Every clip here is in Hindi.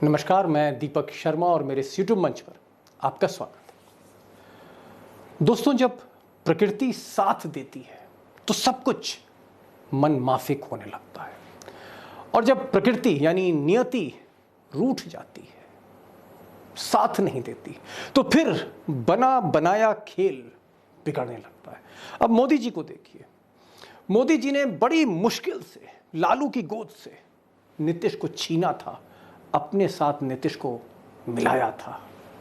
नमस्कार, मैं दीपक शर्मा और मेरे इस यूट्यूब मंच पर आपका स्वागत है। दोस्तों, जब प्रकृति साथ देती है तो सब कुछ मन माफिक होने लगता है, और जब प्रकृति यानी नियति रूठ जाती है, साथ नहीं देती, तो फिर बना बनाया खेल बिगड़ने लगता है। अब मोदी जी को देखिए, मोदी जी ने बड़ी मुश्किल से लालू की गोद से नीतीश को छीना था, अपने साथ नीतीश को मिलाया था,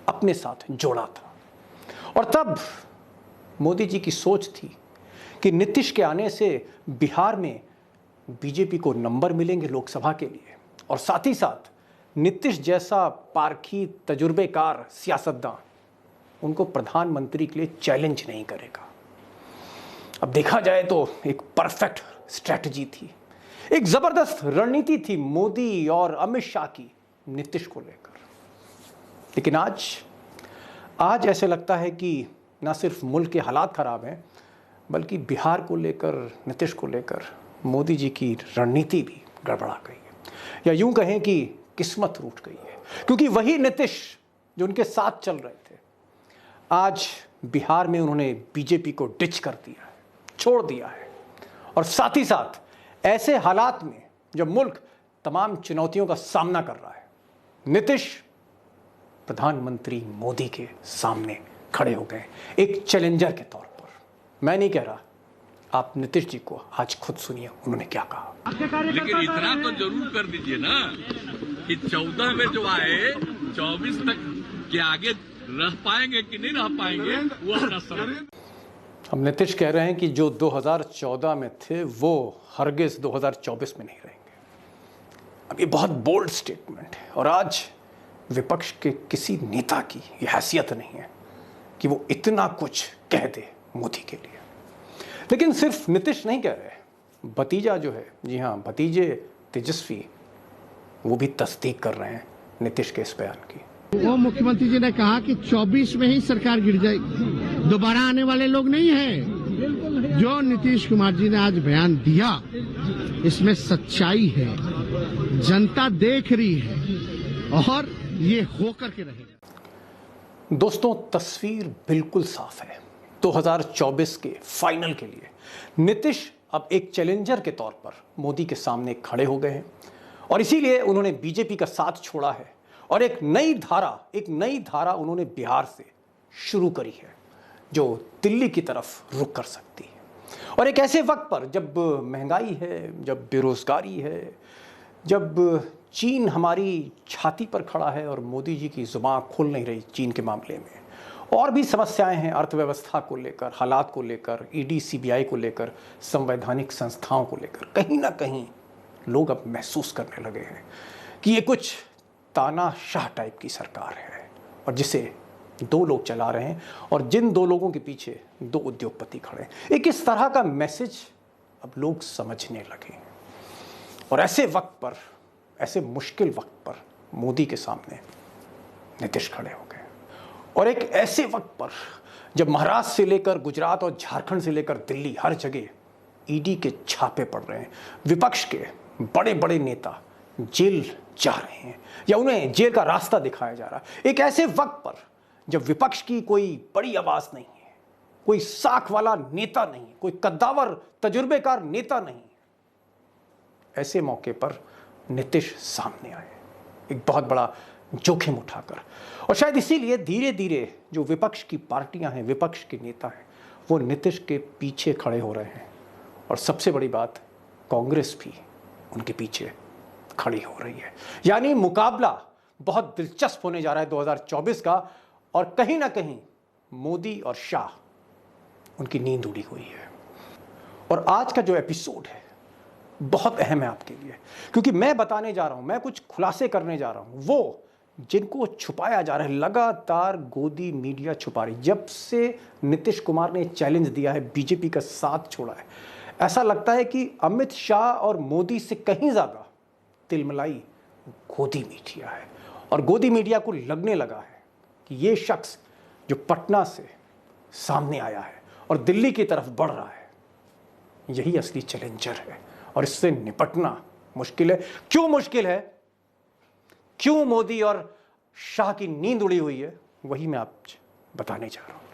अपने साथ जोड़ा था। और तब मोदी जी की सोच थी कि नीतीश के आने से बिहार में बीजेपी को नंबर मिलेंगे लोकसभा के लिए, और साथ ही साथ नीतीश जैसा पारखी तजुर्बेकार सियासतदान उनको प्रधानमंत्री के लिए चैलेंज नहीं करेगा। अब देखा जाए तो एक परफेक्ट स्ट्रैटेजी थी, एक जबरदस्त रणनीति थी मोदी और अमित शाह की नीतीश को लेकर। लेकिन आज ऐसे लगता है कि ना सिर्फ मुल्क के हालात खराब हैं, बल्कि बिहार को लेकर, नीतीश को लेकर मोदी जी की रणनीति भी गड़बड़ा गई है, या यूं कहें कि किस्मत रूठ गई है। क्योंकि वही नीतीश जो उनके साथ चल रहे थे, आज बिहार में उन्होंने बीजेपी को डिच कर दिया है, छोड़ दिया है। और साथ ही साथ ऐसे हालात में जब मुल्क तमाम चुनौतियों का सामना कर रहा है, नीतीश प्रधानमंत्री मोदी के सामने खड़े हो गए एक चैलेंजर के तौर पर। मैं नहीं कह रहा, आप नीतीश जी को आज खुद सुनिए उन्होंने क्या कहा। लेकिन इतना तो जरूर कर दीजिए ना कि 14 में जो आए 24 तक के आगे रह पाएंगे कि नहीं रह पाएंगे, वो अपना समझ। हम नीतीश कह रहे हैं कि जो 2014 में थे वो हरगिज 2024 में नहीं रहेंगे। अब ये बहुत बोल्ड स्टेटमेंट है, और आज विपक्ष के किसी नेता की ये हैसियत नहीं है कि वो इतना कुछ कह दे मोदी के लिए। लेकिन सिर्फ नीतीश नहीं कह रहे, भतीजा जो है, जी हाँ, भतीजे तेजस्वी, वो भी तस्दीक कर रहे हैं नीतीश के इस बयान की। वो मुख्यमंत्री जी ने कहा कि 24 में ही सरकार गिर जाएगी, दोबारा आने वाले लोग नहीं हैं। जो नीतीश कुमार जी ने आज बयान दिया, इसमें सच्चाई है, जनता देख रही है, और ये होकर के रहेगा। दोस्तों, तस्वीर बिल्कुल साफ है। 2024 के फाइनल के लिए नीतीश अब एक चैलेंजर के तौर पर मोदी के सामने खड़े हो गए हैं, और इसीलिए उन्होंने बीजेपी का साथ छोड़ा है, और एक नई धारा उन्होंने बिहार से शुरू करी है जो दिल्ली की तरफ रुख कर सकती है। और एक ऐसे वक्त पर जब महंगाई है, जब बेरोजगारी है, जब चीन हमारी छाती पर खड़ा है और मोदी जी की जुबान खुल नहीं रही चीन के मामले में, और भी समस्याएं हैं अर्थव्यवस्था को लेकर, हालात को लेकर, ईडी सीबीआई को लेकर, संवैधानिक संस्थाओं को लेकर, कहीं ना कहीं लोग अब महसूस करने लगे हैं कि ये कुछ तानाशाह टाइप की सरकार है, और जिसे दो लोग चला रहे हैं, और जिन दो लोगों के पीछे दो उद्योगपति खड़े हैं। एक इस तरह का मैसेज अब लोग समझने लगे। और ऐसे वक्त पर, ऐसे मुश्किल वक्त पर मोदी के सामने नीतीश खड़े हो गए, और एक ऐसे वक्त पर जब महाराष्ट्र से लेकर गुजरात और झारखंड से लेकर दिल्ली हर जगह ईडी के छापे पड़ रहे हैं, विपक्ष के बड़े बड़े नेता जेल जा रहे हैं या उन्हें जेल का रास्ता दिखाया जा रहा है, एक ऐसे वक्त पर जब विपक्ष की कोई बड़ी आवाज नहीं है, कोई साख वाला नेता नहीं, कोई कद्दावर तजुर्बेकार नेता नहीं, ऐसे मौके पर नीतीश सामने आए एक बहुत बड़ा जोखिम उठाकर। और शायद इसीलिए धीरे धीरे जो विपक्ष की पार्टियां हैं, विपक्ष के नेता हैं, वो नीतीश के पीछे खड़े हो रहे हैं, और सबसे बड़ी बात, कांग्रेस भी उनके पीछे खड़ी हो रही है। यानी मुकाबला बहुत दिलचस्प होने जा रहा है 2024 का, और कहीं ना कहीं मोदी और शाह उनकी नींद उड़ी हुई है। और आज का जो एपिसोड है बहुत अहम है आपके लिए, क्योंकि मैं बताने जा रहा हूं, मैं कुछ खुलासे करने जा रहा हूं, वो जिनको छुपाया जा रहा है। लगातार गोदी मीडिया छुपा रही, जब से नीतीश कुमार ने चैलेंज दिया है, बीजेपी का साथ छोड़ा है, ऐसा लगता है कि अमित शाह और मोदी से कहीं ज्यादा तिलमिलाई गोदी मीडिया है। और गोदी मीडिया को लगने लगा है कि ये शख्स जो पटना से सामने आया है और दिल्ली की तरफ बढ़ रहा है, यही असली चैलेंजर है, और इससे निपटना मुश्किल है। क्यों मुश्किल है? क्यों मोदी और शाह की नींद उड़ी हुई है, वही मैं आप बताने जा रहा हूं।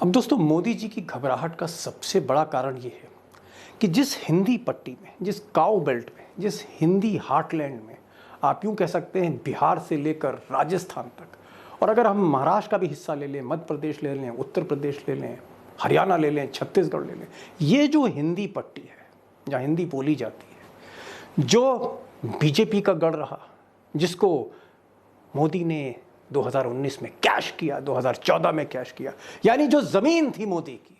अब दोस्तों, मोदी जी की घबराहट का सबसे बड़ा कारण यह है कि जिस हिंदी पट्टी में, जिस काऊ बेल्ट में, जिस हिंदी हार्टलैंड में, आप यूं कह सकते हैं बिहार से लेकर राजस्थान तक, और अगर हम महाराष्ट्र का भी हिस्सा ले लें, मध्य प्रदेश ले लें, उत्तर प्रदेश ले लें, हरियाणा ले लें, छत्तीसगढ़ ले लें, ये जो हिंदी पट्टी है जहाँ हिंदी बोली जाती है, जो बीजेपी का गढ़ रहा, जिसको मोदी ने 2019 में कैश किया, 2014 में कैश किया, यानी जो जमीन थी मोदी की,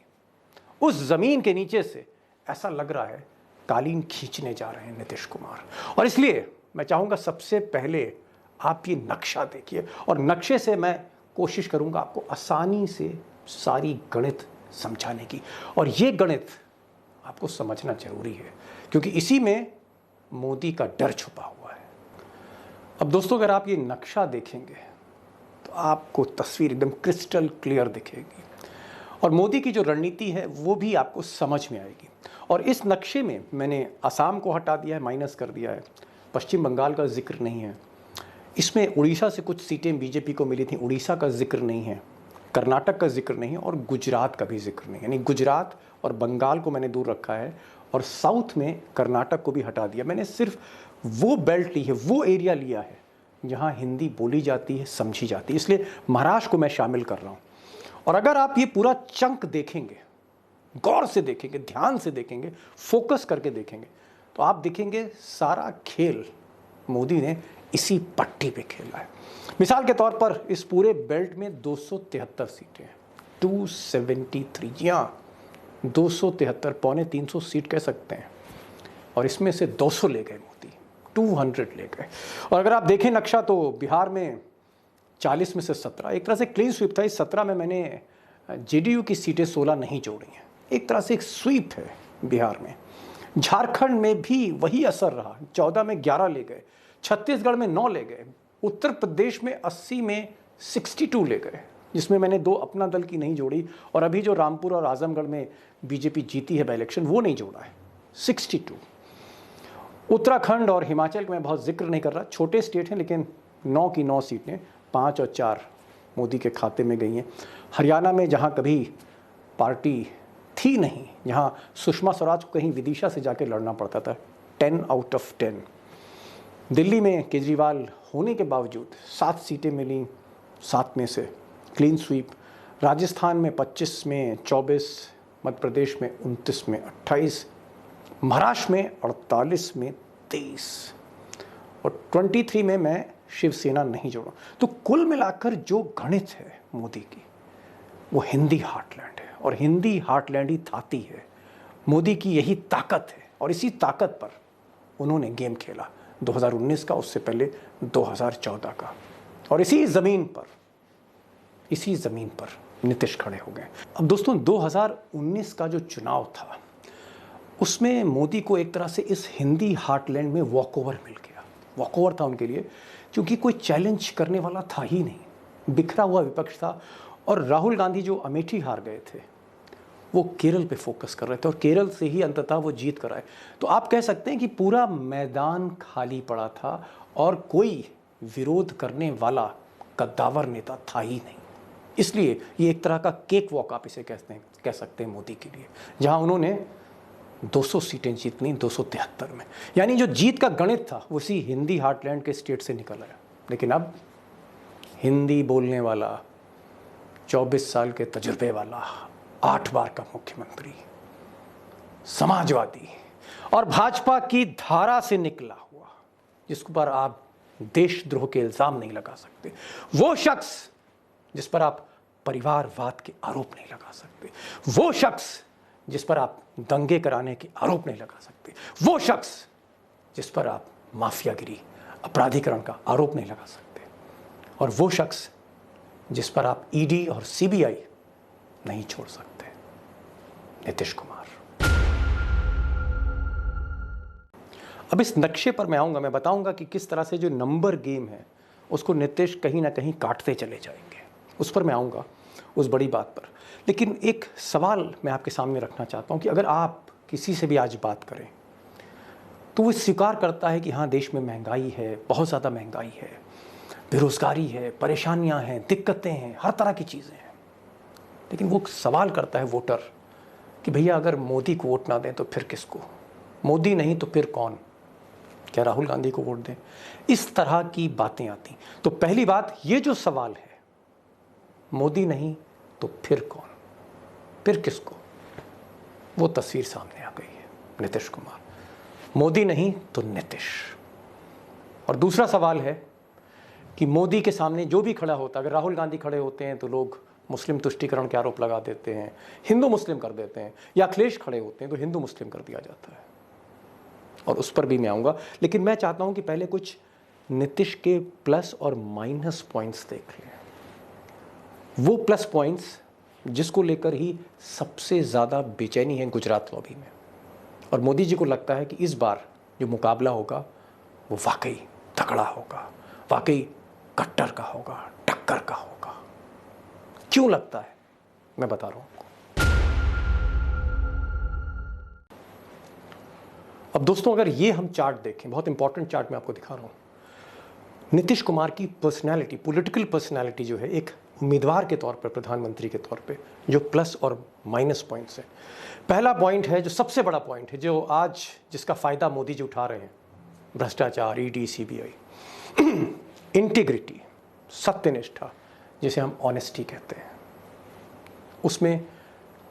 उस जमीन के नीचे से ऐसा लग रहा है कालीन खींचने जा रहे हैं नीतीश कुमार। और इसलिए मैं चाहूंगा सबसे पहले आप ये नक्शा देखिए, और नक्शे से मैं कोशिश करूंगा आपको आसानी से सारी गणित समझाने की, और ये गणित आपको समझना जरूरी है क्योंकि इसी में मोदी का डर छुपा हुआ है। अब दोस्तों, अगर आप ये नक्शा देखेंगे तो आपको तस्वीर एकदम क्रिस्टल क्लियर दिखेगी, और मोदी की जो रणनीति है वो भी आपको समझ में आएगी। और इस नक्शे में मैंने असम को हटा दिया है, माइनस कर दिया है, पश्चिम बंगाल का जिक्र नहीं है, इसमें उड़ीसा से कुछ सीटें बीजेपी को मिली थी, उड़ीसा का जिक्र नहीं है, कर्नाटक का जिक्र नहीं है, और गुजरात का भी जिक्र नहीं है। यानी गुजरात और बंगाल को मैंने दूर रखा है, और साउथ में कर्नाटक को भी हटा दिया। मैंने सिर्फ वो बेल्ट ली है, वो एरिया लिया है जहाँ हिंदी बोली जाती है, समझी जाती है, इसलिए महाराष्ट्र को मैं शामिल कर रहा हूँ। और अगर आप ये पूरा चंक देखेंगे, गौर से देखेंगे, ध्यान से देखेंगे, फोकस करके देखेंगे, तो आप देखेंगे सारा खेल मोदी ने इसी पट्टी पे खेला है। मिसाल के तौर पर इस पूरे बेल्ट में 273 सीटें हैं, 273, जी हाँ 273, पौने 300 सीट कह सकते हैं, और इसमें से 200 ले गए मोदी, 200 ले गए। और अगर आप देखें नक्शा तो बिहार में 40 में से 17, एक तरह से क्लीन स्वीप था। इस 17 में मैंने जेडीयू की सीटें 16 नहीं जोड़ी हैं, एक तरह से एक स्वीप है बिहार में। झारखंड में भी वही असर रहा, 14 में 11 ले गए, छत्तीसगढ़ में 9 ले गए, उत्तर प्रदेश में 80 में 62 ले गए, जिसमें मैंने 2 अपना दल की नहीं जोड़ी, और अभी जो रामपुर और आजमगढ़ में बीजेपी जीती है बाई इलेक्शन, वो नहीं जोड़ा है, 62। उत्तराखंड और हिमाचल का मैं बहुत जिक्र नहीं कर रहा, छोटे स्टेट हैं, लेकिन 9 की 9 सीटें, 5 और 4 मोदी के खाते में गई हैं। हरियाणा में जहाँ कभी पार्टी थी नहीं, जहाँ सुषमा स्वराज को कहीं विदिशा से जाकर लड़ना पड़ता था, 10 आउट ऑफ 10। दिल्ली में केजरीवाल होने के बावजूद 7 सीटें मिली, 7 में से क्लीन स्वीप। राजस्थान में 25 में 24, मध्य प्रदेश में 29 में 28, महाराष्ट्र में 48 में 23, और 23 में मैं शिवसेना नहीं जोड़ा। तो कुल मिलाकर जो गणित है मोदी की, वो हिंदी हार्टलैंड है, और हिंदी हार्टलैंड ही थाती है। मोदी की यही ताकत है, और इसी ताकत पर उन्होंने गेम खेला 2019 का, उससे पहले 2014 का, और इसी ज़मीन पर नीतीश खड़े हो गए। अब दोस्तों, 2019 का जो चुनाव था उसमें मोदी को एक तरह से इस हिंदी हार्टलैंड में वॉकओवर मिल गया। वॉकओवर था उनके लिए क्योंकि कोई चैलेंज करने वाला था ही नहीं, बिखरा हुआ विपक्ष था, और राहुल गांधी जो अमेठी हार गए थे वो केरल पे फोकस कर रहे थे, और केरल से ही अंततः वो जीत कर आए। तो आप कह सकते हैं कि पूरा मैदान खाली पड़ा था, और कोई विरोध करने वाला कद्दावर नेता था ही नहीं। इसलिए ये एक तरह का केक वॉक आप इसे कह सकते हैं मोदी के लिए, जहां उन्होंने 200 सीटें जीतनी 273 में। यानी जो जीत का गणित था वो उसी हिंदी हार्टलैंड के स्टेट से निकल आया। लेकिन अब हिंदी बोलने वाला, 24 साल के तजुर्बे वाला, 8 बार का मुख्यमंत्री, समाजवादी और भाजपा की धारा से निकला हुआ, जिस पर आप देशद्रोह के इल्जाम नहीं लगा सकते, वो शख्स जिस पर आप परिवारवाद के आरोप नहीं लगा सकते, वो शख्स जिस पर आप दंगे कराने के आरोप नहीं लगा सकते, वो शख्स जिस पर आप माफियागिरी, अपराधीकरण का आरोप नहीं लगा सकते, और वो शख्स जिस पर आप ईडी और सीबीआई नहीं छोड़ सकते, नीतीश कुमार। अब इस नक्शे पर मैं आऊंगा, मैं बताऊंगा कि किस तरह से जो नंबर गेम है उसको नीतीश कहीं ना कहीं काटते चले जाएंगे, उस पर मैं आऊंगा, उस बड़ी बात पर। लेकिन एक सवाल मैं आपके सामने रखना चाहता हूं कि अगर आप किसी से भी आज बात करें तो तो वो स्वीकार करता है कि हाँ, देश में महंगाई है, बहुत ज़्यादा महंगाई है, बेरोज़गारी है, परेशानियां हैं, दिक्कतें हैं, हर तरह की चीज़ें हैं। लेकिन वो सवाल करता है वोटर कि भैया अगर मोदी को वोट ना दें तो फिर किसको? मोदी नहीं तो फिर कौन? क्या राहुल गांधी को वोट दें? इस तरह की बातें आती। तो पहली बात, ये जो सवाल है, मोदी नहीं तो फिर कौन, फिर किसको, वो तस्वीर सामने आ गई है। नीतीश कुमार, मोदी नहीं तो नीतीश। और दूसरा सवाल है कि मोदी के सामने जो भी खड़ा होता, अगर राहुल गांधी खड़े होते हैं तो लोग मुस्लिम तुष्टीकरण के आरोप लगा देते हैं, हिंदू मुस्लिम कर देते हैं, या अखिलेश खड़े होते हैं तो हिंदू मुस्लिम कर दिया जाता है, और उस पर भी मैं आऊँगा। लेकिन मैं चाहता हूँ कि पहले कुछ नीतीश के प्लस और माइनस पॉइंट्स देख लें। वो प्लस पॉइंट्स जिसको लेकर ही सबसे ज़्यादा बेचैनी है गुजरात लॉबी में, और मोदी जी को लगता है कि इस बार जो मुकाबला होगा वो वाकई तगड़ा होगा, वाकई कट्टर का होगा, टक्कर का होगा। क्यों लगता है, मैं बता रहा हूं आपको। अब दोस्तों, अगर ये हम चार्ट देखें, बहुत इंपॉर्टेंट चार्ट मैं आपको दिखा रहा हूं, नीतीश कुमार की पर्सनैलिटी, पॉलिटिकल पर्सनैलिटी जो है, एक उम्मीदवार के तौर पर, प्रधानमंत्री के तौर पे, जो प्लस और माइनस पॉइंट्स है। पहला पॉइंट है, जो सबसे बड़ा पॉइंट है, जो आज जिसका फ़ायदा मोदी जी उठा रहे हैं, भ्रष्टाचार, ईडी, सीबीआई, इंटीग्रिटी, सत्यनिष्ठा, जिसे हम ऑनेस्टी कहते हैं, उसमें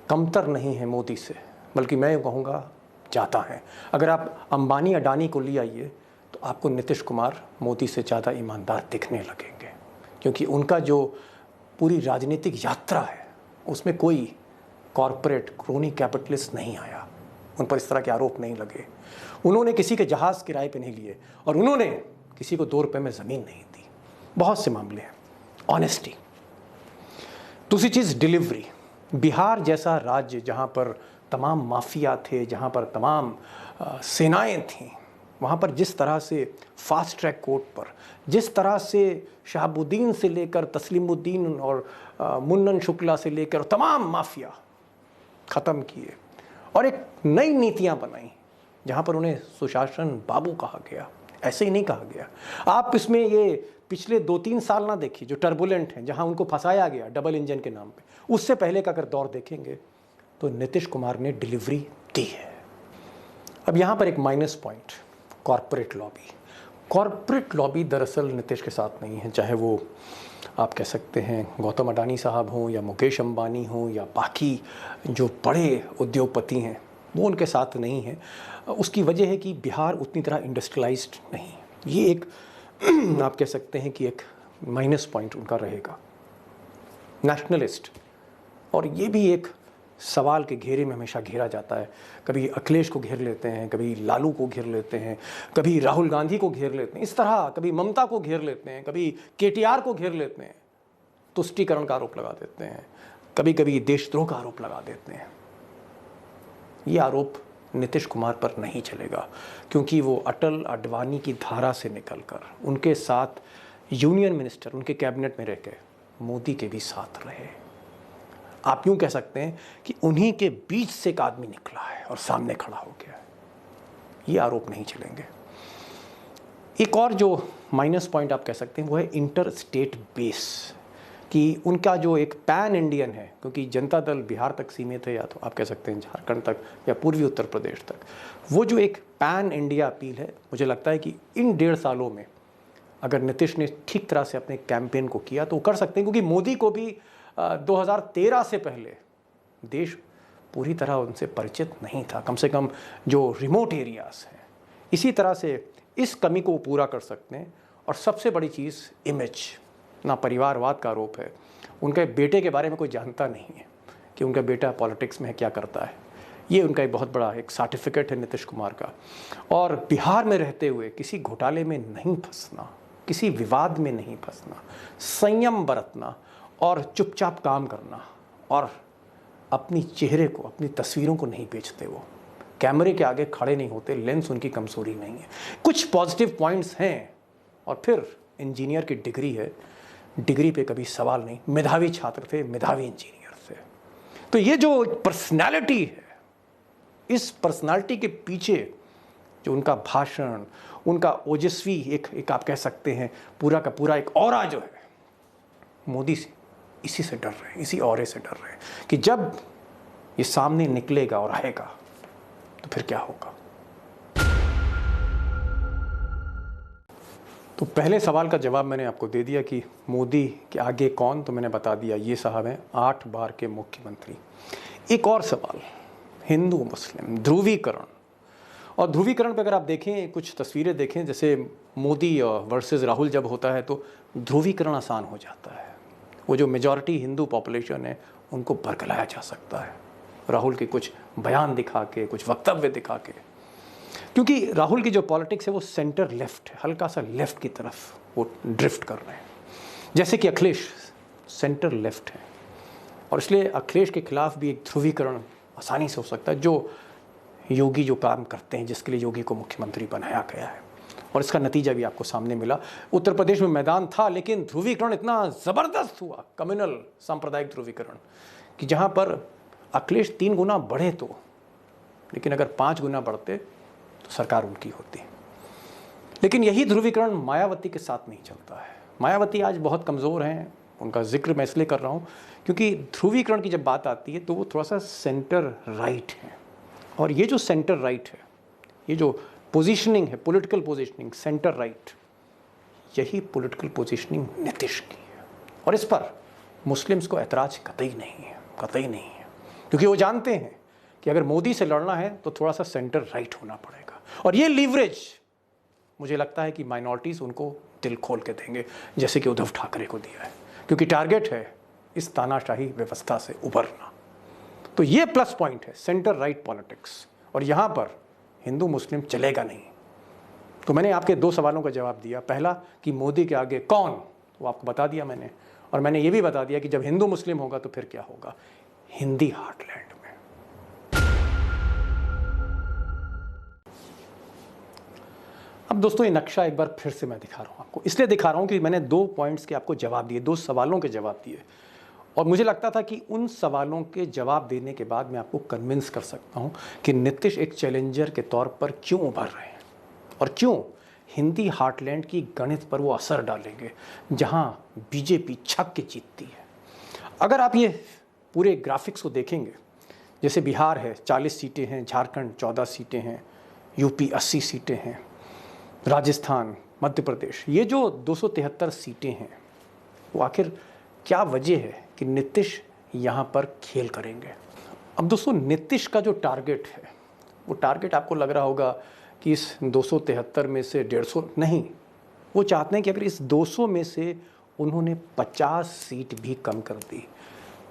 कमतर नहीं है मोदी से, बल्कि मैं कहूँगा ज़्यादा है। अगर आप अंबानी अडानी को ले आइए तो आपको नीतीश कुमार मोदी से ज़्यादा ईमानदार दिखने लगेंगे, क्योंकि उनका जो पूरी राजनीतिक यात्रा है उसमें कोई कॉरपोरेट क्रोनी कैपिटलिस्ट नहीं आया, उन पर इस तरह के आरोप नहीं लगे, उन्होंने किसी के जहाज़ किराए पे नहीं लिए, और उन्होंने किसी को 2 रुपए में ज़मीन नहीं दी। बहुत से मामले हैं। ऑनेस्टी। दूसरी चीज़, डिलीवरी। बिहार जैसा राज्य जहाँ पर तमाम माफिया थे, जहाँ पर तमाम सेनाएं थीं, वहाँ पर जिस तरह से फास्ट ट्रैक कोर्ट पर, जिस तरह से शहाबुद्दीन से लेकर तस्लीमुद्दीन और मुन्नन शुक्ला से लेकर तमाम माफिया ख़त्म किए, और एक नई नीतियाँ बनाई जहाँ पर उन्हें सुशासन बाबू कहा गया। ऐसे ही नहीं कहा गया। आप इसमें ये पिछले 2-3 साल ना देखिए जो टर्बुलेंट हैं, जहाँ उनको फंसाया गया डबल इंजन के नाम पे, उससे पहले का अगर दौर देखेंगे तो नीतीश कुमार ने डिलीवरी दी है। अब यहाँ पर एक minus point, corporate lobby. Corporate lobby दरअसल नीतीश के साथ नहीं है, चाहे वो आप कह सकते हैं गौतम अडानी साहब हों या मुकेश अंबानी हों या बाकी जो बड़े उद्योगपति हैं, वो उनके साथ नहीं है। उसकी वजह है कि बिहार उतनी तरह इंडस्ट्रियलाइज्ड नहीं। ये एक आप कह सकते हैं कि एक माइनस पॉइंट उनका रहेगा। नेशनलिस्ट, और ये भी एक सवाल के घेरे में हमेशा घेरा जाता है। कभी अखिलेश को घेर लेते हैं, कभी लालू को घेर लेते हैं, कभी राहुल गांधी को घेर लेते हैं, इस तरह कभी ममता को घेर लेते हैं, कभी केटीआर को घेर लेते हैं, तुष्टीकरण का आरोप लगा देते हैं, कभी कभी देशद्रोह का आरोप लगा देते हैं। ये आरोप नीतीश कुमार पर नहीं चलेगा, क्योंकि वो अटल अडवाणी की धारा से निकलकर उनके साथ यूनियन मिनिस्टर, उनके कैबिनेट में रह के मोदी के भी साथ रहे। आप यूँ कह सकते हैं कि उन्हीं के बीच से एक आदमी निकला है और सामने खड़ा हो गया है। ये आरोप नहीं चलेंगे। एक और जो माइनस पॉइंट आप कह सकते हैं वो है इंटर स्टेट बेस, कि उनका जो एक पैन इंडियन है, क्योंकि जनता दल बिहार तक सीमित है, या तो आप कह सकते हैं झारखंड तक या पूर्वी उत्तर प्रदेश तक, वो जो एक पैन इंडिया अपील है, मुझे लगता है कि इन 1.5 सालों में अगर नीतीश ने ठीक तरह से अपने कैंपेन को किया तो वो कर सकते हैं, क्योंकि मोदी को भी 2013 से पहले देश पूरी तरह उनसे परिचित नहीं था, कम से कम जो रिमोट एरियाज़ हैं। इसी तरह से इस कमी को पूरा कर सकते हैं। और सबसे बड़ी चीज़ इमेज, ना परिवारवाद का आरोप है। उनके बेटे के बारे में कोई जानता नहीं है कि उनका बेटा पॉलिटिक्स में क्या करता है। ये उनका एक बहुत बड़ा एक सर्टिफिकेट है नीतीश कुमार का। और बिहार में रहते हुए किसी घोटाले में नहीं फंसना, किसी विवाद में नहीं फंसना, संयम बरतना और चुपचाप काम करना, और अपनी चेहरे को, अपनी तस्वीरों को नहीं बेचते। वो कैमरे के आगे खड़े नहीं होते, लेंस उनकी कमजोरी नहीं है। कुछ पॉजिटिव पॉइंट्स हैं। और फिर इंजीनियर की डिग्री है, डिग्री पे कभी सवाल नहीं, मेधावी छात्र थे, मेधावी इंजीनियर थे। तो ये जो पर्सनालिटी है, इस पर्सनालिटी के पीछे जो उनका भाषण, उनका ओजस्वी एक आप कह सकते हैं पूरा का पूरा एक ऑरा जो है, मोदी से इसी से डर रहे हैं, इसी ऑरे से डर रहे हैं कि जब ये सामने निकलेगा और आएगा तो फिर क्या होगा। तो पहले सवाल का जवाब मैंने आपको दे दिया कि मोदी के आगे कौन, तो मैंने बता दिया ये साहब हैं 8 बार के मुख्यमंत्री। एक और सवाल, हिंदू मुस्लिम ध्रुवीकरण, और ध्रुवीकरण पे अगर आप देखें, कुछ तस्वीरें देखें, जैसे मोदी वर्सेस राहुल जब होता है तो ध्रुवीकरण आसान हो जाता है। वो जो मेजॉरिटी हिंदू पॉपुलेशन है उनको बरगलाया जा सकता है राहुल के कुछ बयान दिखा के, कुछ वक्तव्य दिखा के, क्योंकि राहुल की जो पॉलिटिक्स है वो सेंटर लेफ्ट है, हल्का सा लेफ्ट की तरफ वो ड्रिफ्ट कर रहे हैं, जैसे कि अखिलेश सेंटर लेफ्ट है। और इसलिए अखिलेश के खिलाफ भी एक ध्रुवीकरण आसानी से हो सकता है, जो योगी जो काम करते हैं, जिसके लिए योगी को मुख्यमंत्री बनाया गया है, और इसका नतीजा भी आपको सामने मिला। उत्तर प्रदेश में मैदान था, लेकिन ध्रुवीकरण इतना ज़बरदस्त हुआ, कम्युनल सांप्रदायिक ध्रुवीकरण, कि जहाँ पर अखिलेश 3 गुना बढ़े तो, लेकिन अगर 5 गुना बढ़ते तो सरकार उनकी होती। लेकिन यही ध्रुवीकरण मायावती के साथ नहीं चलता है। मायावती आज बहुत कमज़ोर हैं, उनका जिक्र मैं इसलिए कर रहा हूँ क्योंकि ध्रुवीकरण की जब बात आती है तो वो थोड़ा सा सेंटर राइट है, और ये जो सेंटर राइट है, ये जो पोजीशनिंग है, पॉलिटिकल पोजीशनिंग सेंटर राइट, यही पॉलिटिकल पोजीशनिंग नीतीश की है। और इस पर मुस्लिम्स को ऐतराज कतई नहीं है, कतई नहीं है, क्योंकि वो जानते हैं कि अगर मोदी से लड़ना है तो थोड़ा सा सेंटर राइट होना पड़ेगा। और ये लीवरेज मुझे लगता है कि माइनॉरिटीज़ उनको दिल खोल के देंगे, जैसे कि उद्धव ठाकरे को दिया है, क्योंकि टारगेट है इस तानाशाही व्यवस्था से उभरना। तो ये प्लस पॉइंट है सेंटर राइट पॉलिटिक्स, और यहाँ पर हिंदू मुस्लिम चलेगा नहीं। तो मैंने आपके 2 सवालों का जवाब दिया। पहला कि मोदी के आगे कौन, वो आपको बता दिया मैंने, और मैंने ये भी बता दिया कि जब हिंदू मुस्लिम होगा तो फिर क्या होगा, हिंदी हार्टलैंड में। अब दोस्तों ये नक्शा एक बार फिर से मैं दिखा रहा हूँ आपको, इसलिए दिखा रहा हूँ कि मैंने 2 पॉइंट्स के आपको जवाब दिए, 2 सवालों के जवाब दिए, और मुझे लगता था कि उन सवालों के जवाब देने के बाद मैं आपको कन्विंस कर सकता हूँ कि नीतीश एक चैलेंजर के तौर पर क्यों उभर रहे हैं, और क्यों हिंदी हार्टलैंड की गणित पर वो असर डालेंगे, जहाँ बीजेपी छक के जीतती है। अगर आप ये पूरे ग्राफिक्स को देखेंगे, जैसे बिहार है 40 सीटें हैं, झारखंड 14 सीटें हैं, यूपी 80 सीटें हैं, राजस्थान, मध्य प्रदेश, ये जो 273 सीटें हैं, वो आखिर क्या वजह है कि नीतीश यहाँ पर खेल करेंगे। अब दोस्तों नीतीश का जो टारगेट है, वो टारगेट आपको लग रहा होगा कि इस 273 में से 150 नहीं, वो चाहते हैं कि अगर इस 200 में से उन्होंने 50 सीट भी कम कर दी,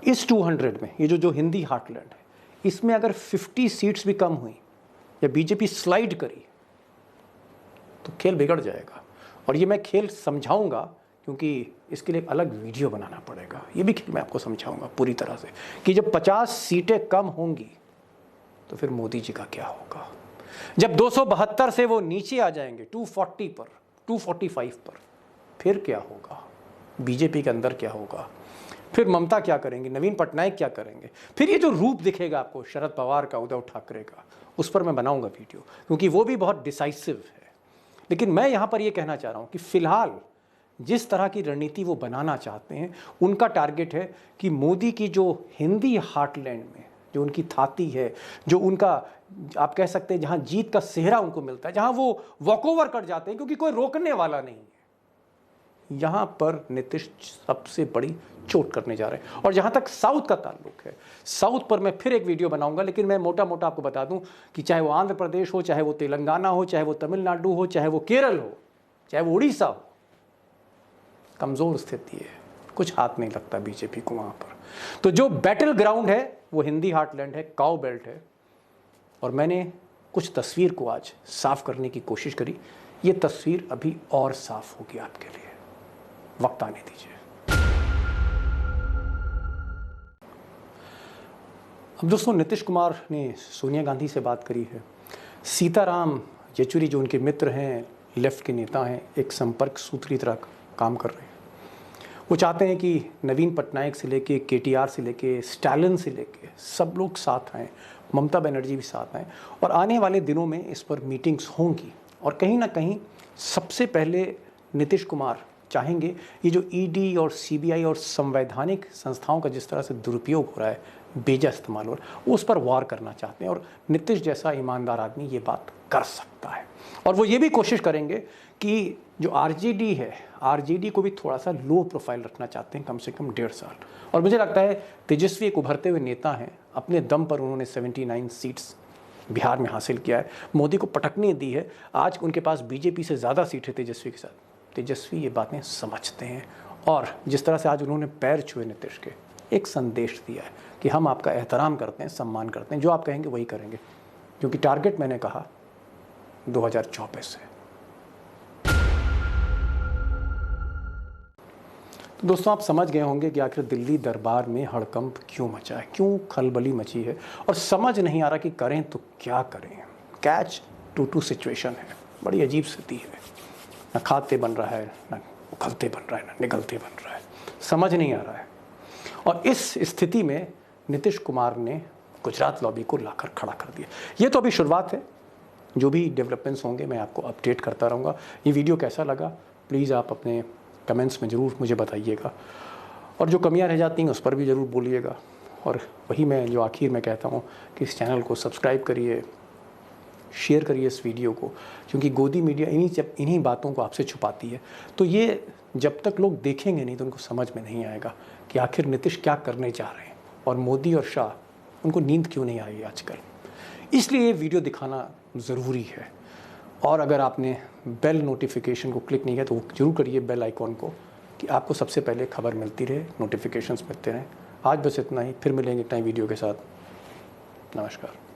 इस 200 में, ये जो हिंदी हार्टलैंड है, इसमें अगर 50 सीट्स भी कम हुई या बीजेपी स्लाइड करी तो खेल बिगड़ जाएगा। और ये मैं खेल समझाऊंगा, क्योंकि इसके लिए एक अलग वीडियो बनाना पड़ेगा। ये भी खेल मैं आपको समझाऊंगा पूरी तरह से कि जब 50 सीटें कम होंगी तो फिर मोदी जी का क्या होगा। जब 272 से वो नीचे आ जाएंगे 240 पर, 245 पर, फिर क्या होगा, बीजेपी के अंदर क्या होगा, फिर ममता क्या करेंगे, नवीन पटनायक क्या करेंगे, फिर ये जो रूप दिखेगा आपको शरद पवार का, उद्धव ठाकरे का, उस पर मैं बनाऊंगा वीडियो, क्योंकि वो भी बहुत डिसाइसिव है। लेकिन मैं यहाँ पर ये कहना चाह रहा हूँ कि फिलहाल जिस तरह की रणनीति वो बनाना चाहते हैं, उनका टारगेट है कि मोदी की जो हिंदी हार्टलैंड में जो उनकी थाती है, जो उनका आप कह सकते हैं जहाँ जीत का सेहरा उनको मिलता है, जहाँ वो वॉकओवर कर जाते हैं क्योंकि कोई रोकने वाला नहीं है, यहाँ पर नीतीश सबसे बड़ी चोट करने जा रहे हैं। और जहाँ तक साउथ का ताल्लुक है, साउथ पर मैं फिर एक वीडियो बनाऊंगा, लेकिन मैं मोटा मोटा आपको बता दूं कि चाहे वो आंध्र प्रदेश हो, चाहे वो तेलंगाना हो, चाहे वो तमिलनाडु हो, चाहे वो केरल हो, चाहे वो उड़ीसा हो, कमज़ोर स्थिति है, कुछ हाथ नहीं लगता बीजेपी को वहाँ पर। तो जो बैटल ग्राउंड है वो हिंदी हार्टलैंड है, काउ बेल्ट है। और मैंने कुछ तस्वीर को आज साफ करने की कोशिश करी, ये तस्वीर अभी और साफ होगी आपके लिए, वक्त आने दीजिए। अब दोस्तों नीतीश कुमार ने सोनिया गांधी से बात करी है, सीताराम येचुरी जो उनके मित्र हैं, लेफ्ट के नेता हैं, एक संपर्क सूत्र की तरह काम कर रहे हैं। वो चाहते हैं कि नवीन पटनायक से लेके KTR से लेके स्टालिन से लेके सब लोग साथ आएँ, ममता बनर्जी भी साथ आएँ, और आने वाले दिनों में इस पर मीटिंग्स होंगी। और कहीं ना कहीं सबसे पहले नीतीश कुमार चाहेंगे ये जो ED और CBI और संवैधानिक संस्थाओं का जिस तरह से दुरुपयोग हो रहा है, बेजा इस्तेमाल हो रहा है, वो उस पर वार करना चाहते हैं। और नीतीश जैसा ईमानदार आदमी ये बात कर सकता है। और वो ये भी कोशिश करेंगे कि जो RJD है, RJD को भी थोड़ा सा लो प्रोफाइल रखना चाहते हैं, कम से कम 1.5 साल। और मुझे लगता है तेजस्वी एक उभरते हुए नेता हैं, अपने दम पर उन्होंने 79 सीट्स बिहार में हासिल किया है, मोदी को पटकने दी है। आज उनके पास BJP से ज़्यादा सीट है तेजस्वी के साथ। तेजस्वी ये बातें समझते हैं, और जिस तरह से आज उन्होंने पैर छुए नीतीश के, एक संदेश दिया है कि हम आपका एहतराम करते हैं, सम्मान करते हैं, जो आप कहेंगे वही करेंगे, क्योंकि टारगेट मैंने कहा 2024 है। तो दोस्तों, आप समझ गए होंगे कि आखिर दिल्ली दरबार में हड़कंप क्यों मचा है, क्यों खलबली मची है, और समझ नहीं आ रहा कि करें तो क्या करें। कैच-22 सिचुएशन है, बड़ी अजीब स्थिति है, न खाते बन रहा है, न उखलते बन रहा है, न निगलते बन रहा है, समझ नहीं आ रहा है। और इस स्थिति में नीतीश कुमार ने गुजरात लॉबी को लाकर खड़ा कर दिया। ये तो अभी शुरुआत है, जो भी डेवलपमेंट्स होंगे मैं आपको अपडेट करता रहूँगा। ये वीडियो कैसा लगा प्लीज़ आप अपने कमेंट्स में ज़रूर मुझे बताइएगा, और जो कमियां रह जाती हैं उस पर भी ज़रूर बोलिएगा। और वही मैं जो आखिर में कहता हूँ कि इस चैनल को सब्सक्राइब करिए, शेयर करिए इस वीडियो को, क्योंकि गोदी मीडिया इन्हीं बातों को आपसे छुपाती है। तो ये जब तक लोग देखेंगे नहीं तो उनको समझ में नहीं आएगा कि आखिर नीतीश क्या करने जा रहे हैं, और मोदी और शाह, उनको नींद क्यों नहीं आ रही आजकल। इसलिए ये वीडियो दिखाना ज़रूरी है। और अगर आपने बेल नोटिफिकेशन को क्लिक नहीं किया तो वो जरूर करिए, बेल आइकॉन को, कि आपको सबसे पहले खबर मिलती रहे, नोटिफिकेशंस मिलते रहें। आज बस इतना ही, फिर मिलेंगे एक नई वीडियो के साथ। नमस्कार।